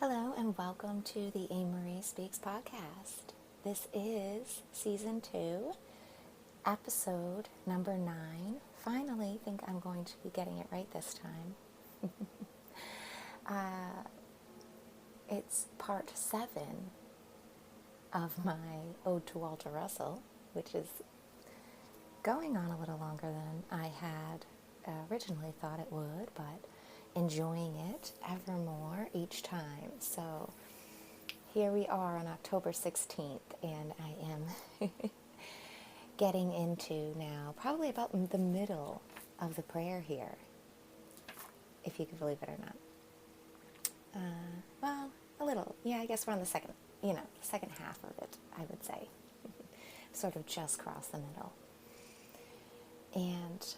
Hello and welcome to the aMarieSpeaks podcast. This is Season 2, episode number 9. Finally, think I'm going to be getting it right this time. It's part 7 of my Ode to Walter Russell, which is going on a little longer than I had originally thought it would, but enjoying it ever more each time. So here we are on October 16th, and I am getting into now probably about the middle of the prayer here, if you can believe it or not. Well, a little. Yeah, I guess we're on the second half of it, I would say. Sort of just crossed the middle. And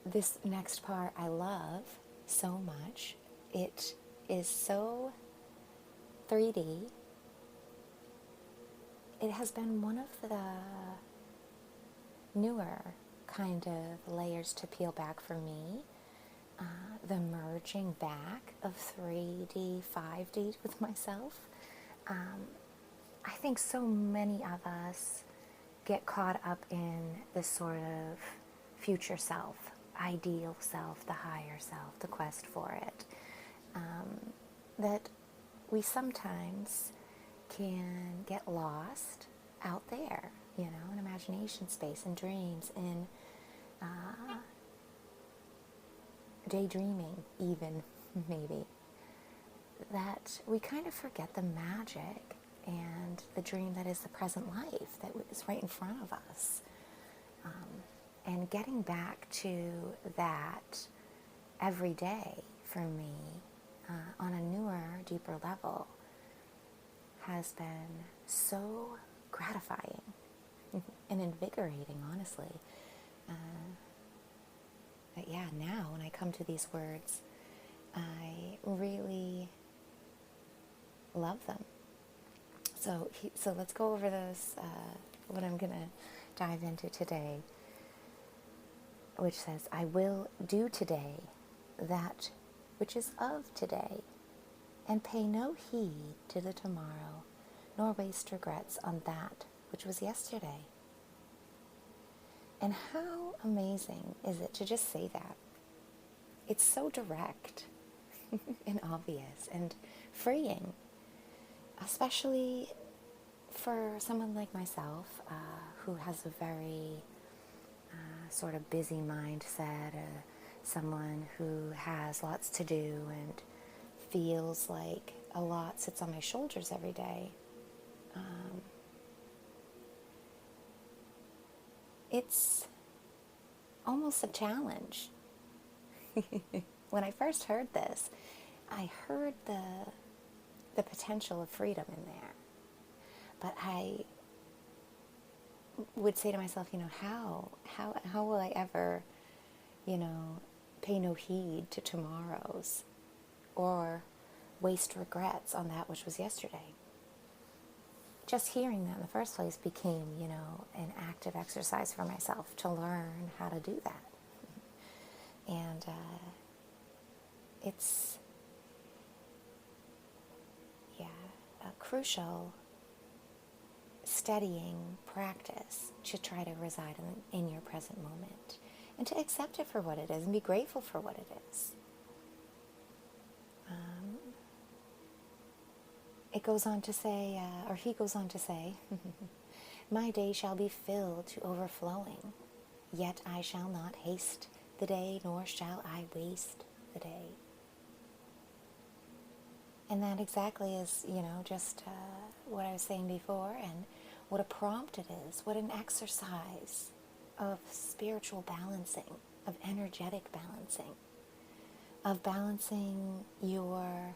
this next part I love so much. It is so 3D. It has been one of the newer kind of layers to peel back for me. The merging back of 3D, 5D with myself. I think so many of us get caught up in this sort of future self, ideal self, the higher self, the quest for it, that we sometimes can get lost out there, in imagination space, in dreams, in daydreaming even, maybe, that we kind of forget the magic and the dream that is the present life that is right in front of us. And getting back to that every day for me on a newer, deeper level has been so gratifying and invigorating, honestly. But yeah, now when I come to these words, I really love them. So let's go over this, what I'm going to dive into today, which says, I will do today that which is of today, and pay no heed to the tomorrow, nor waste regrets on that which was yesterday. And how amazing is it to just say that? It's so direct and obvious and freeing, especially for someone like myself who has a very sort of busy mindset, someone who has lots to do and feels like a lot sits on my shoulders every day. It's almost a challenge. When I first heard this, I heard the potential of freedom in there. But I would say to myself, how will I ever, pay no heed to tomorrows or waste regrets on that which was yesterday? Just hearing that in the first place became, an active exercise for myself to learn how to do that. And it's, a crucial steadying practice to try to reside in your present moment and to accept it for what it is and be grateful for what it is. It goes on to say, or he goes on to say, my day shall be filled to overflowing, yet I shall not haste the day, nor shall I waste the day. And that exactly is, just what I was saying before, and what a prompt it is, what an exercise of spiritual balancing, of energetic balancing, of balancing your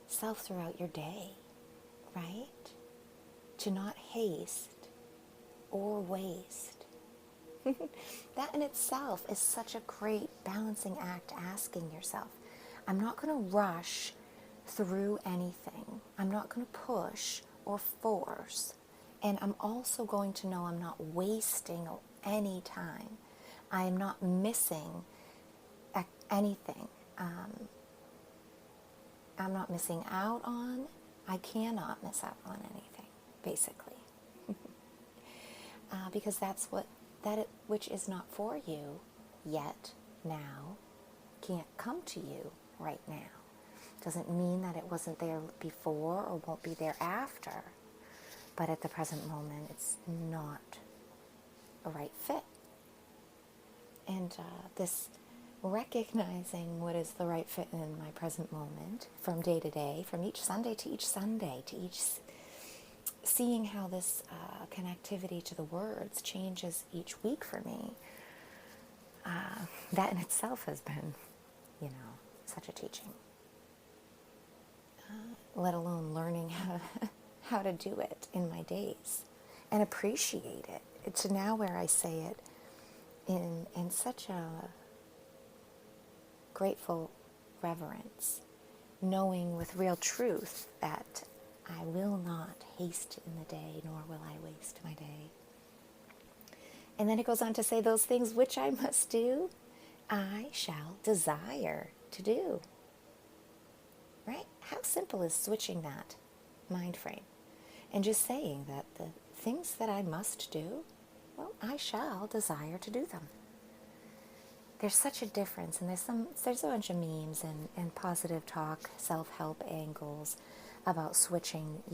self throughout your day, right? To not haste or waste. That in itself is such a great balancing act, asking yourself, I'm not going to rush through anything. I'm not going to push or force. And I'm also going to know I'm not wasting any time. I am not missing anything. I'm not missing out on, I cannot miss out on anything, basically. Because that's which is not for you yet, now, can't come to you right now. Doesn't mean that it wasn't there before or won't be there after, but at the present moment, it's not a right fit. And this recognizing what is the right fit in my present moment, from day to day, from each Sunday, to each seeing how this connectivity to the words changes each week for me, that in itself has been, such a teaching. Let alone learning how to do it in my days and appreciate it. To now where I say it in such a grateful reverence, knowing with real truth that I will not haste in the day, nor will I waste my day. And then it goes on to say, those things which I must do, I shall desire to do. Right? How simple is switching that mind frame and just saying that the things that I must do, well, I shall desire to do them. There's such a difference, and there's a bunch of memes and positive talk, self-help angles about switching,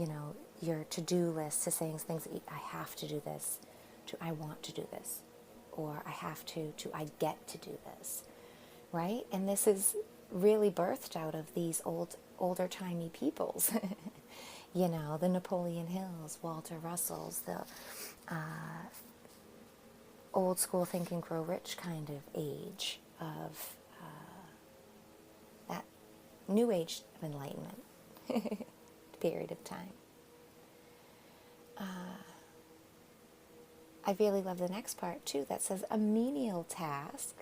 your to-do list to saying things that I have to do this, to I want to do this, or I have to I get to do this, right? And this is really birthed out of these older-timey peoples, the Napoleon Hills, Walter Russells, the old school think and grow rich kind of age of that new age of enlightenment period of time. I really love the next part too that says a menial task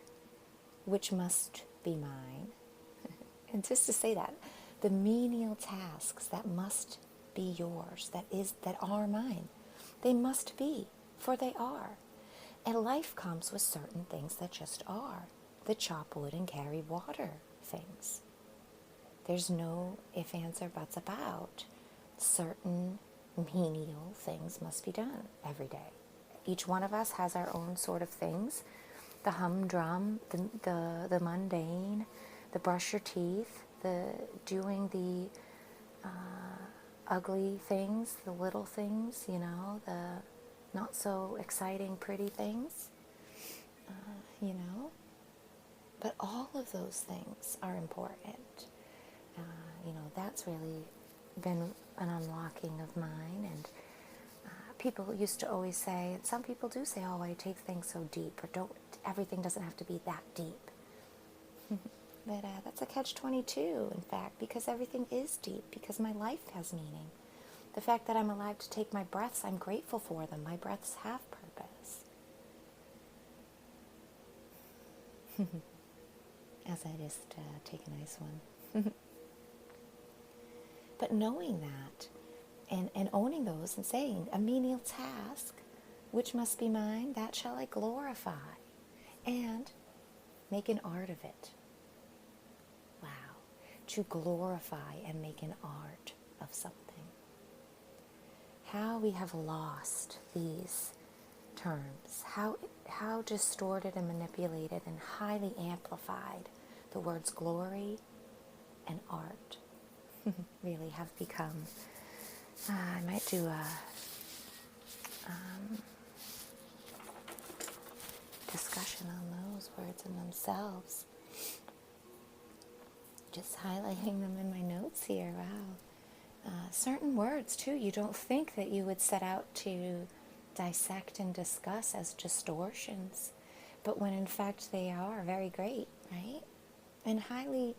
which must be mine. And just to say that, the menial tasks that must be yours, that are mine, they must be, for they are. And life comes with certain things that just are. The chop wood and carry water things. There's no ifs, ands, or buts about. Certain menial things must be done every day. Each one of us has our own sort of things. The humdrum, the mundane, the brush your teeth, the doing the ugly things, the little things, the not so exciting, pretty things, But all of those things are important. That's really been an unlocking of mine. And people used to always say, and some people do say, oh, I take things so deep, or everything doesn't have to be that deep. But that's a catch-22, in fact, because everything is deep, because my life has meaning. The fact that I'm alive to take my breaths, I'm grateful for them. My breaths have purpose. As I just take a nice one. But knowing that, and owning those, and saying, a menial task, which must be mine, that shall I glorify, and make an art of it. Wow. To glorify and make an art of something. How we have lost these terms, how distorted and manipulated and highly amplified the words glory and art really have become. I might do a discussion on those words in themselves. Just highlighting them in my notes here. Wow. Certain words, too, you don't think that you would set out to dissect and discuss as distortions, but when in fact they are very great, right? And highly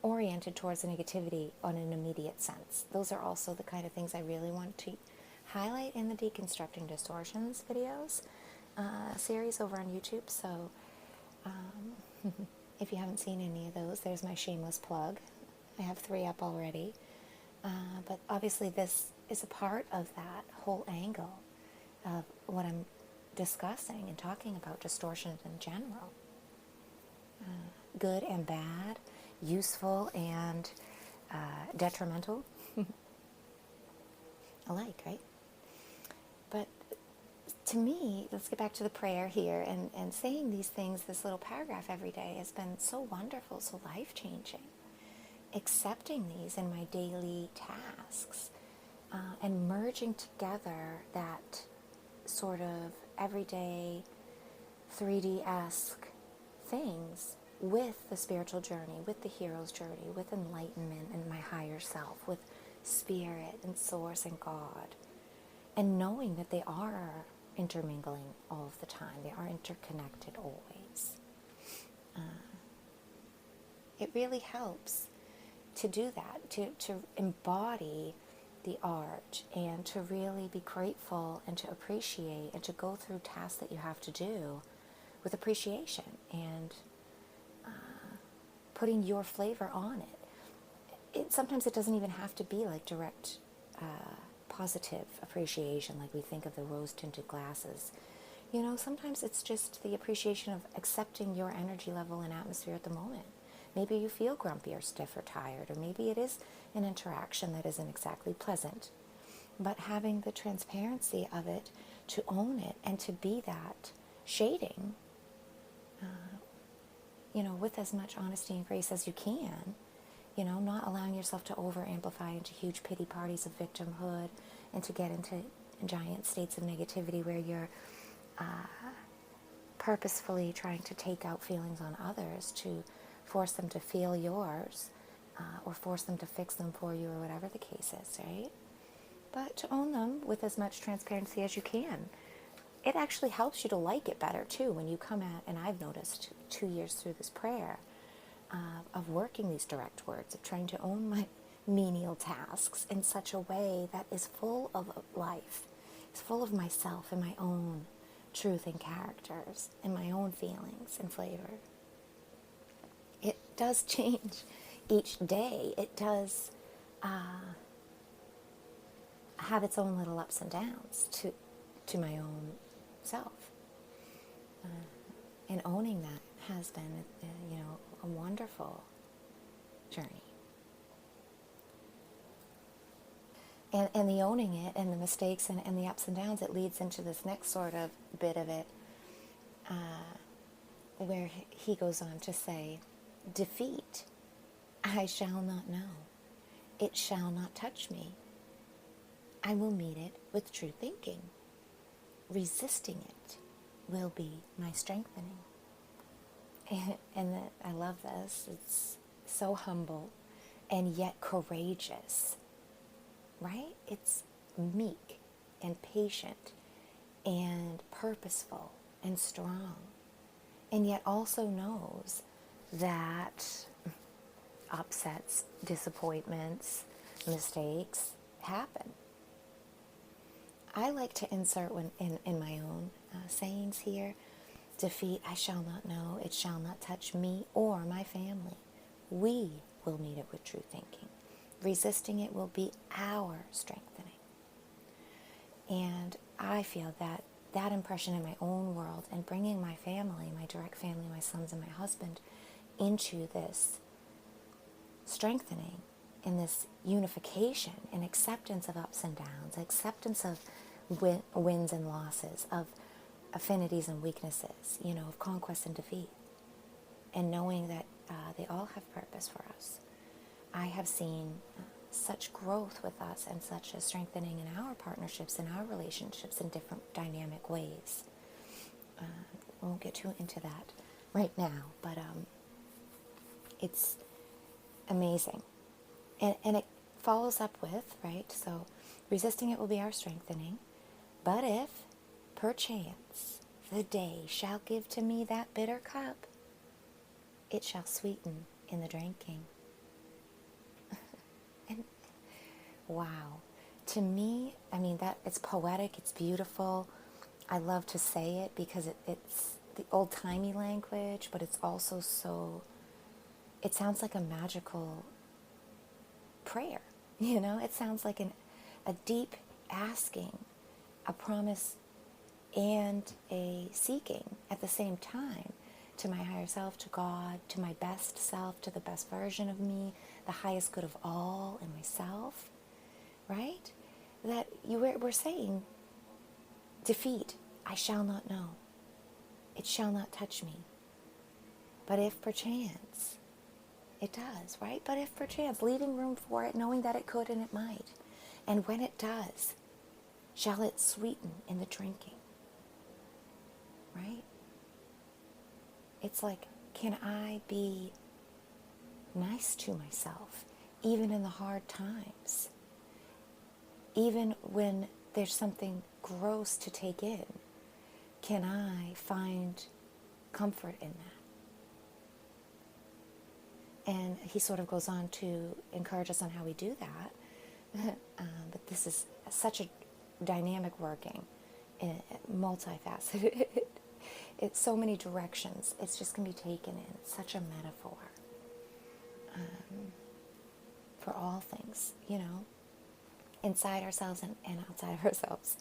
oriented towards negativity on an immediate sense. Those are also the kind of things I really want to highlight in the Deconstructing Distortions videos series over on YouTube. So if you haven't seen any of those, there's my shameless plug. I have 3 up already. But obviously this is a part of that whole angle of what I'm discussing and talking about distortions in general. Good and bad, useful and detrimental alike, right? But to me, let's get back to the prayer here, and saying these things, this little paragraph every day has been so wonderful, so life-changing. Accepting these in my daily tasks and merging together that sort of everyday 3D-esque things with the spiritual journey, with the hero's journey, with enlightenment and my higher self, with spirit and source and God, and knowing that they are intermingling all of the time. They are interconnected always. It really helps to do that, to embody the art and to really be grateful and to appreciate and to go through tasks that you have to do with appreciation and putting your flavor on it. Sometimes it doesn't even have to be like direct positive appreciation, like we think of the rose-tinted glasses. You know, sometimes it's just the appreciation of accepting your energy level and atmosphere at the moment. Maybe you feel grumpy or stiff or tired, or maybe it is an interaction that isn't exactly pleasant. But having the transparency of it, to own it, and to be that shading, with as much honesty and grace as you can, not allowing yourself to over-amplify into huge pity parties of victimhood and to get into giant states of negativity where you're purposefully trying to take out feelings on others to force them to feel yours or force them to fix them for you or whatever the case is, right? But to own them with as much transparency as you can. It actually helps you to like it better too when you come at, and I've noticed 2 years through this prayer, of working these direct words, of trying to own my menial tasks in such a way that is full of life. It's full of myself and my own truth and characters and my own feelings and flavor. It does change each day. It does have its own little ups and downs to my own self. And owning that has been, a wonderful journey. And the owning it and the mistakes and the ups and downs, it leads into this next sort of bit of it, where he goes on to say, defeat, I shall not know. It shall not touch me. I will meet it with true thinking. Resisting it will be my strengthening. And I love this. It's so humble and yet courageous, right? It's meek and patient and purposeful and strong, and yet also knows that upsets, disappointments, mistakes happen. I like to insert in my own sayings here, defeat, I shall not know, it shall not touch me or my family. We will meet it with true thinking. Resisting it will be our strengthening. And I feel that impression in my own world and bringing my family, my direct family, my sons and my husband, into this strengthening, in this unification and acceptance of ups and downs, acceptance of wins and losses, of affinities and weaknesses, of conquest and defeat, and knowing that they all have purpose for us. I have seen such growth with us and such a strengthening in our partnerships and our relationships in different dynamic ways. I won't get too into that right now, but it's amazing. And it follows up with, right, so resisting it will be our strengthening, but if, perchance, the day shall give to me that bitter cup, it shall sweeten in the drinking. And wow, to me, that it's poetic, it's beautiful. I love to say it because it's the old-timey language, but it's also it sounds like a magical prayer, It sounds like a deep asking, a promise and a seeking at the same time to my higher self, to God, to my best self, to the best version of me, the highest good of all and myself, right? That we're saying, defeat, I shall not know. It shall not touch me. But if perchance, it does, right? But if perchance, leaving room for it, knowing that it could and it might. And when it does, shall it sweeten in the drinking, right? It's like, can I be nice to myself, even in the hard times? Even when there's something gross to take in, can I find comfort in that? And he sort of goes on to encourage us on how we do that. But this is such a dynamic working, multifaceted. It's so many directions. It's just going to be taken in. It's such a metaphor for all things, inside ourselves and outside of ourselves.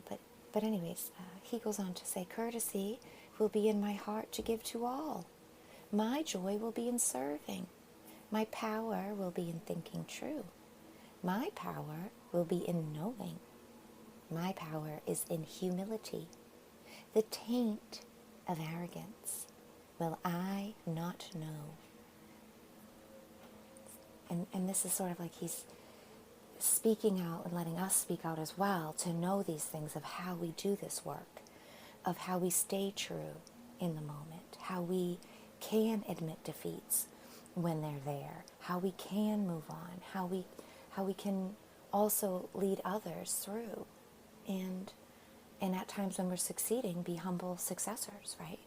But anyways, he goes on to say, courtesy will be in my heart to give to all. My joy will be in serving. My power will be in thinking true. My power will be in knowing. My power is in humility. The taint of arrogance will I not know. And this is sort of like he's speaking out and letting us speak out as well, to know these things of how we do this work, of how we stay true in the moment, how we can admit defeats when they're there, how we can move on, how we can also lead others through, and at times when we're succeeding, be humble successors, right?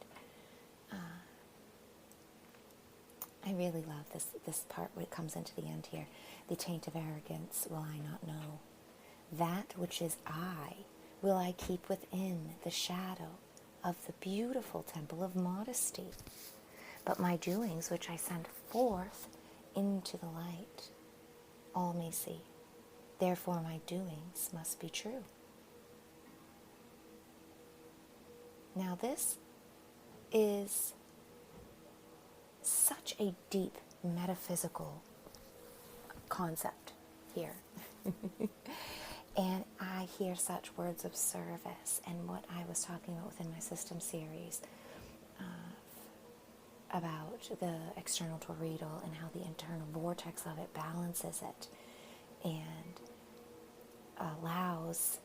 I really love this part where it comes into the end here. The taint of arrogance will I not know. That which is I will I keep within the shadow of the beautiful temple of modesty. But my doings which I send forth into the light, all may see. Therefore my doings must be true. Now this is such a deep metaphysical concept here. And I hear such words of service, and what I was talking about within my system series about the external toroidal and how the internal vortex of it balances it and allows,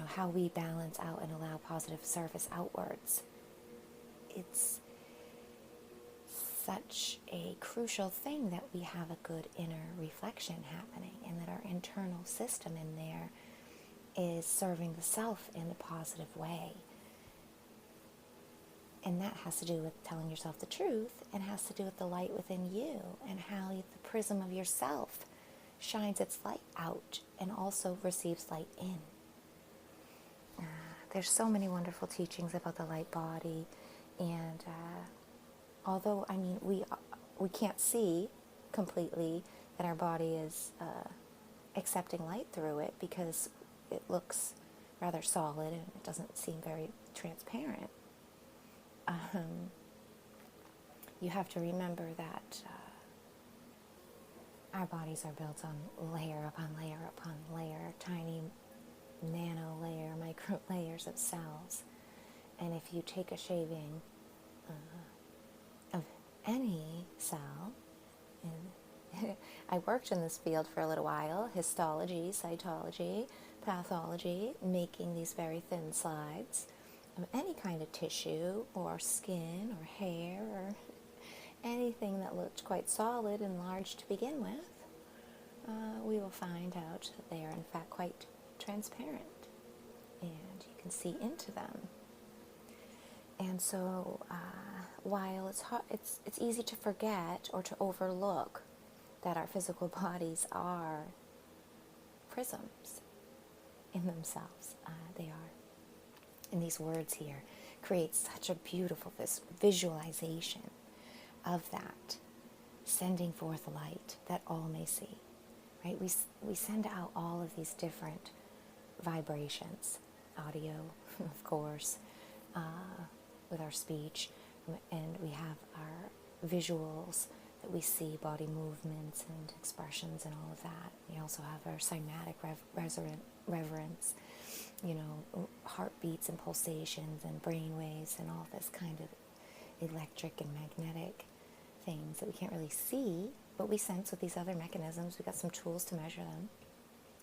how we balance out and allow positive service outwards. It's such a crucial thing that we have a good inner reflection happening, and that our internal system in there is serving the self in a positive way. And that has to do with telling yourself the truth, and has to do with the light within you, and how the prism of yourself shines its light out and also receives light in. There's so many wonderful teachings about the light body, and although, we can't see completely that our body is accepting light through it, because it looks rather solid and it doesn't seem very transparent. You have to remember that our bodies are built on layer upon layer upon layer, tiny nano layer, micro layers of cells. And if you take a shaving of any cell, and I worked in this field for a little while, histology, cytology, pathology, making these very thin slides of any kind of tissue or skin or hair or anything that looked quite solid and large to begin with, we will find out that they are in fact quite transparent, and you can see into them. And so while it's easy to forget or to overlook that our physical bodies are prisms in themselves, they are. And these words here create such a beautiful visualization of that, sending forth light that all may see, right? We send out all of these different vibrations, audio, of course, with our speech, and we have our visuals that we see, body movements and expressions and all of that. We also have our cymatic reverence, heartbeats and pulsations and brain waves and all this kind of electric and magnetic things that we can't really see, but we sense with these other mechanisms. We've got some tools to measure them.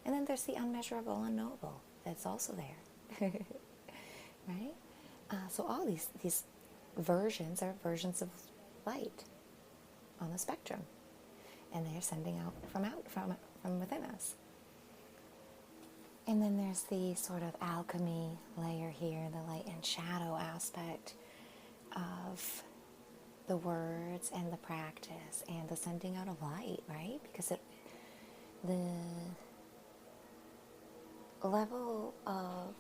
And then there's the unmeasurable, unknowable that's also there, right? So all these versions are versions of light on the spectrum, and they're sending out from within us. And then there's the sort of alchemy layer here, the light and shadow aspect of the words and the practice and the sending out of light, right? Because the level of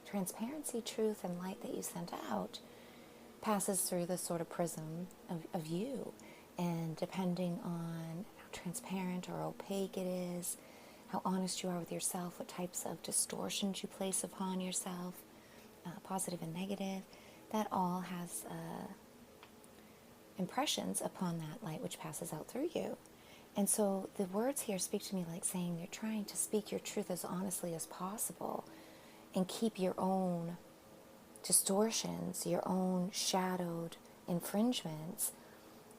transparency, truth, and light that you send out passes through this sort of prism of you. And depending on how transparent or opaque it is, how honest you are with yourself, what types of distortions you place upon yourself, positive and negative, that all has impressions upon that light which passes out through you. And so the words here speak to me like saying you're trying to speak your truth as honestly as possible and keep your own distortions, your own shadowed infringements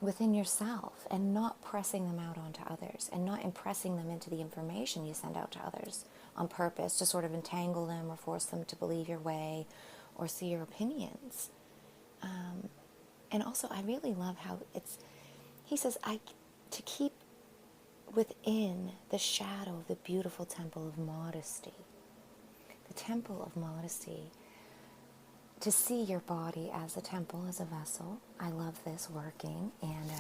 within yourself, and not pressing them out onto others, and not impressing them into the information you send out to others on purpose to sort of entangle them or force them to believe your way or see your opinions. And also, I really love how he says, to keep within the shadow of the beautiful temple of modesty. The temple of modesty. To see your body as a temple, as a vessel. I love this working, and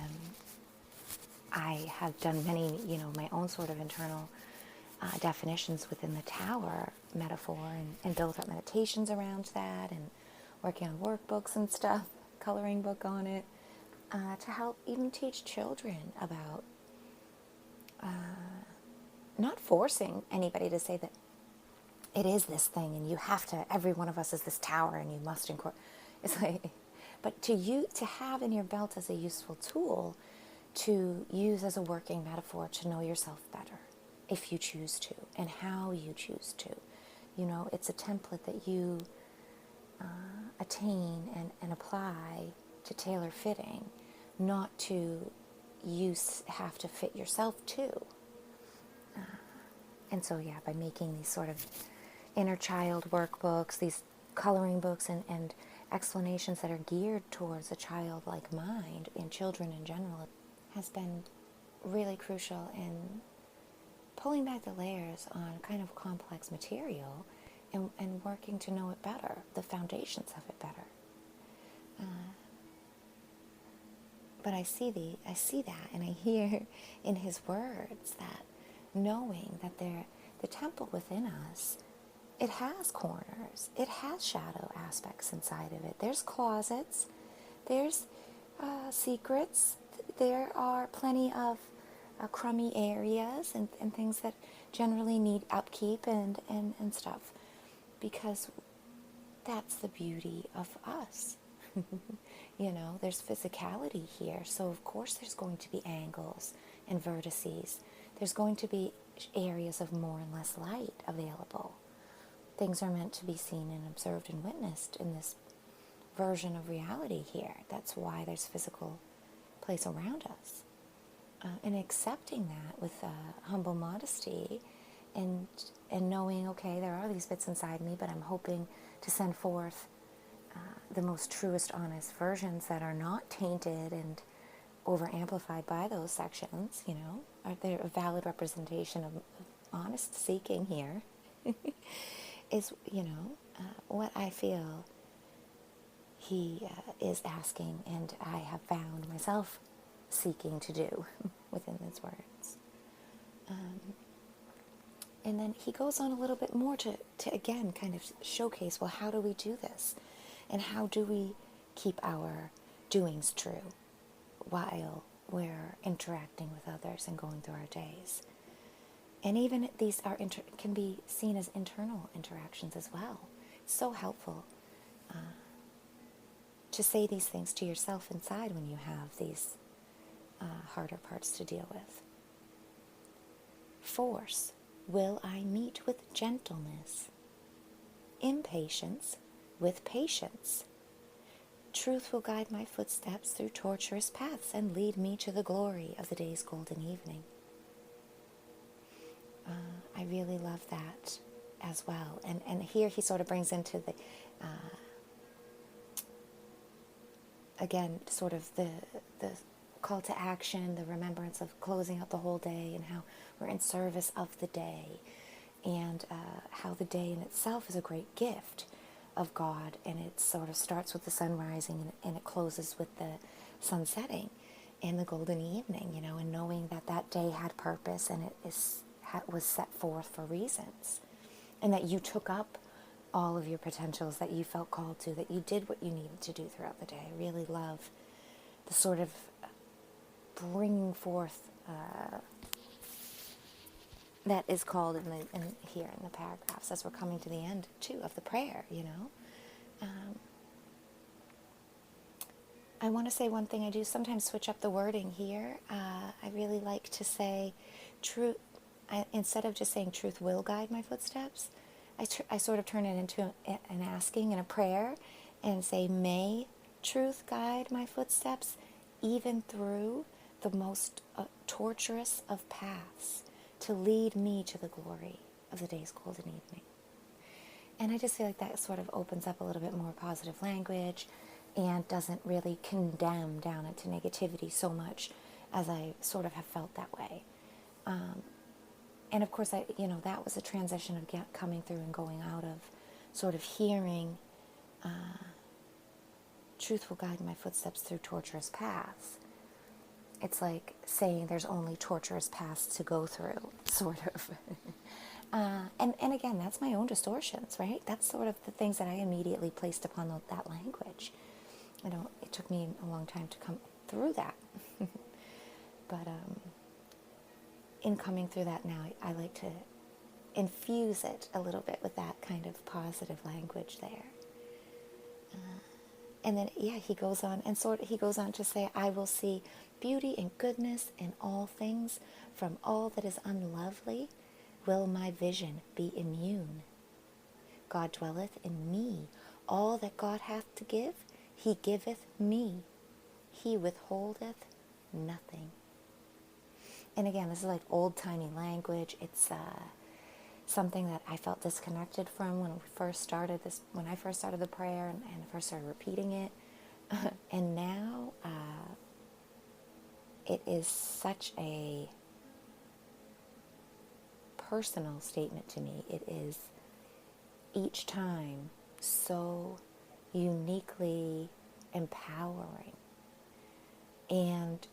I have done many, my own sort of internal definitions within the tower metaphor, and built up meditations around that, and working on workbooks and stuff, coloring book on it, to help even teach children about not forcing anybody to say that it is this thing, and you have to, every one of us is this tower, and you must it's like, but to have in your belt as a useful tool to use as a working metaphor to know yourself better, if you choose to, and how you choose to. It's a template that you attain and apply to tailor fitting, not to have to fit yourself too. And so, by making these sort of inner child workbooks, these coloring books and explanations that are geared towards a childlike mind, and children in general, has been really crucial in pulling back the layers on kind of complex material and working to know it better, the foundations of it better. But I see that, and I hear in his words that knowing that the temple within us, it has corners, it has shadow aspects inside of it. There's closets, there's secrets, there are plenty of crummy areas and things that generally need upkeep and stuff, because that's the beauty of us. There's physicality here, so of course there's going to be angles and vertices. There's going to be areas of more and less light available. Things are meant to be seen and observed and witnessed in this version of reality here. That's why there's physical place around us. And accepting that with humble modesty and knowing, okay, there are these bits inside me, but I'm hoping to send forth the most truest, honest versions that are not tainted and over-amplified by those sections, Are they a valid representation of honest seeking here? Is, what I feel he is asking, and I have found myself seeking to do within his words. And then he goes on a little bit more to again kind of showcase, well, how do we do this? And how do we keep our doings true while we're interacting with others and going through our days? And even these can be seen as internal interactions as well. It's so helpful to say these things to yourself inside when you have these harder parts to deal with. Force will I meet with gentleness, impatience with patience. Truth will guide my footsteps through tortuous paths and lead me to the glory of the day's golden evening. I really love that as well. And here he sort of brings into the, again, sort of the call to action, the remembrance of closing out the whole day and how we're in service of the day, and how the day in itself is a great gift of God, and it sort of starts with the sun rising and it closes with the sun setting and the golden evening, and knowing that that day had purpose and was set forth for reasons, and that you took up all of your potentials that you felt called to, that you did what you needed to do throughout the day. I really love the sort of bringing forth that is called here in the paragraphs as we're coming to the end too of the prayer. I want to say one thing. I do sometimes switch up the wording here. I really like to say truth. Instead of just saying truth will guide my footsteps, I sort of turn it into an asking and a prayer, and say, may truth guide my footsteps even through the most torturous of paths, to lead me to the glory of the day's golden evening. And I just feel like that sort of opens up a little bit more positive language and doesn't really condemn down into negativity so much as I sort of have felt that way. And of course, that was a transition of coming through and going out of sort of hearing truth will guide my footsteps through torturous paths. It's like saying there's only torturous paths to go through, sort of. And again, that's my own distortions, right? That's sort of the things that I immediately placed upon that language. It took me a long time to come through that. But in coming through that now, I like to infuse it a little bit with that kind of positive language there. And then, he goes on to say, I will see beauty and goodness in all things. From all that is unlovely will my vision be immune. God dwelleth in me. All that God hath to give, he giveth me. He withholdeth nothing. And again, this is like old-timey language. It's something that I felt disconnected from when I first started the prayer and first started repeating it. And now it is such a personal statement to me. It is each time so uniquely empowering and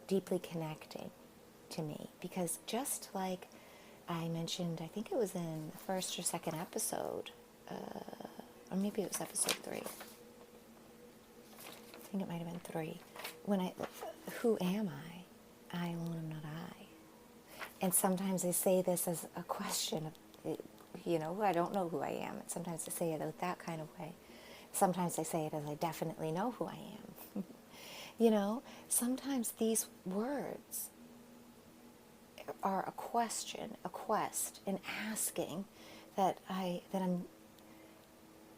deeply connecting to me, because just like I mentioned, I think it was in the first or second episode, or maybe it was episode 3. I think it might have been 3. Who am I? I alone am not I. And sometimes I say this as a question of, I don't know who I am. And sometimes I say it that kind of way. Sometimes I say it as I definitely know who I am. Sometimes these words are a question, a quest, an asking that I'm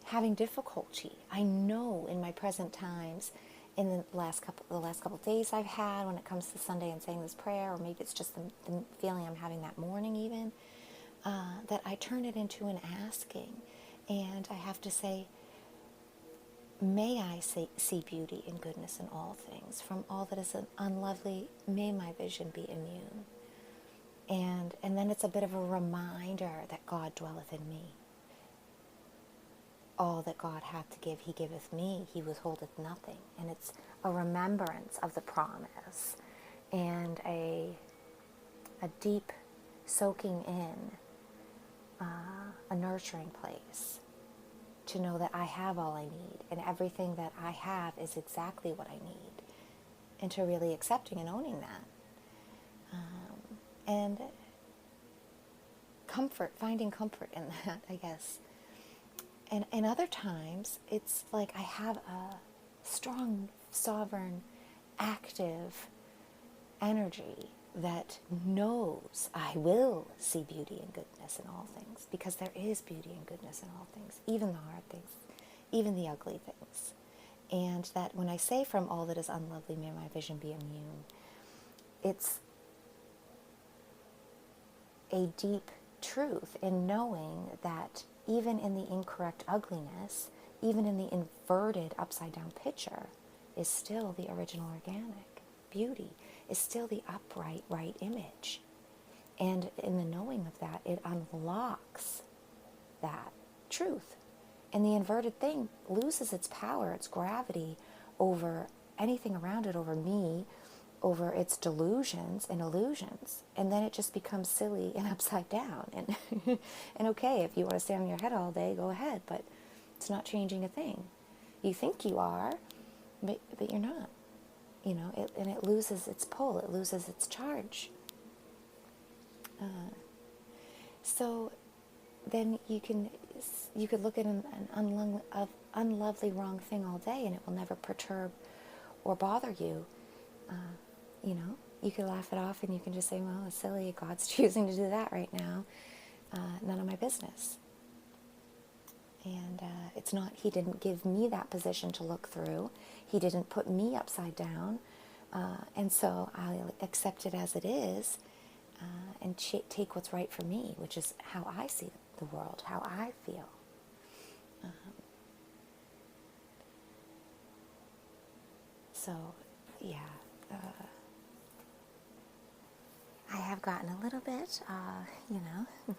having difficulty. I know in my present times, in the last couple of days I've had, when it comes to Sunday and saying this prayer, or maybe it's just the feeling I'm having that morning even, that I turn it into an asking, and I have to say, may I see beauty and goodness in all things. From all that is unlovely, may my vision be immune. And then it's a bit of a reminder that God dwelleth in me. All that God hath to give, he giveth me. He withholdeth nothing. And it's a remembrance of the promise and a deep soaking in, a nurturing place to know that I have all I need, and everything that I have is exactly what I need, and to really accepting and owning that. And finding comfort in that, I guess. And other times, it's like I have strong, sovereign, active energy that knows I will see beauty and goodness in all things, because there is beauty and goodness in all things, even the hard things, even the ugly things. And that when I say from all that is unlovely may my vision be immune, it's a deep truth in knowing that even in the incorrect ugliness, even in the inverted upside down picture, is still the original organic beauty, is still the upright right image. And in the knowing of that, it unlocks that truth. And the inverted thing loses its power, its gravity over anything around it, over me, over its delusions and illusions. And then it just becomes silly and upside down. And, and okay, if you want to stand on your head all day, go ahead, but it's not changing a thing. You think you are, but you're not. You know, and it loses its pull, it loses its charge. So then you could look at an unlovely wrong thing all day, and it will never perturb or bother you. You know, you could laugh it off, and you can just say, well, it's silly, God's choosing to do that right now. None of my business. And it's not, he didn't give me that position to look through. He didn't put me upside down. And so I'll accept it as it is, and take what's right for me, which is how I see the world, how I feel. So, yeah. I have gotten a little bit, you know,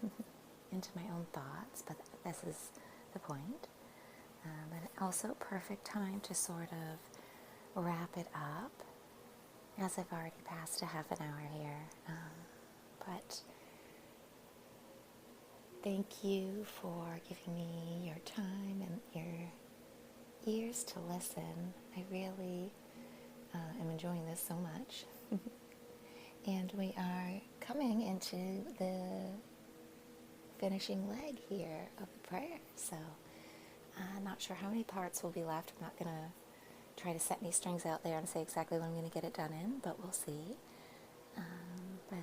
into my own thoughts, but this is the point. But also perfect time to sort of wrap it up, as I've already passed a half an hour here. But thank you for giving me your time and your ears to listen. I really am enjoying this so much. And we are coming into the finishing leg here of the prayer. So I'm not sure how many parts will be left. I'm not going to try to set any strings out there and say exactly when I'm going to get it done in, but we'll see. But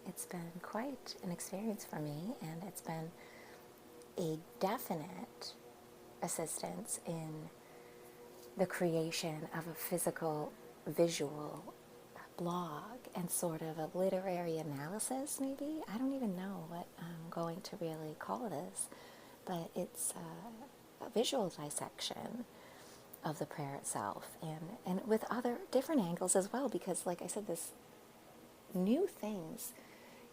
it's been quite an experience for me, and it's been a definite assistance in the creation of a physical, visual blog and sort of a literary analysis, maybe. I don't even know what I'm going to really call this, but it's a visual dissection of the prayer itself, and with other different angles as well, because like I said, this new things,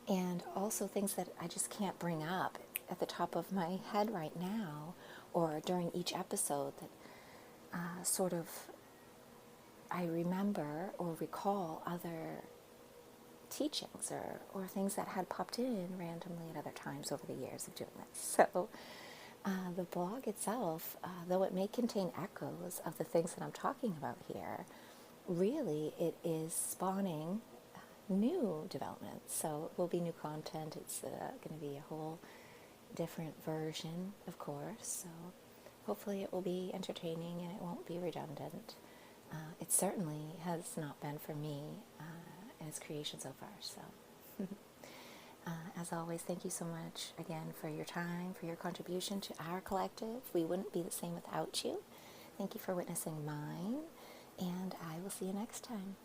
and also things that I just can't bring up at the top of my head right now, or during each episode, that sort of I remember or recall other teachings or things that had popped in randomly at other times over the years of doing this. So the blog itself, though it may contain echoes of the things that I'm talking about here, really it is spawning new developments. So it will be new content. It's going to be a whole different version, of course. So hopefully it will be entertaining and it won't be redundant. It certainly has not been for me in its creation so far. So, as always, thank you so much again for your time, for your contribution to our collective. We wouldn't be the same without you. Thank you for witnessing mine, and I will see you next time.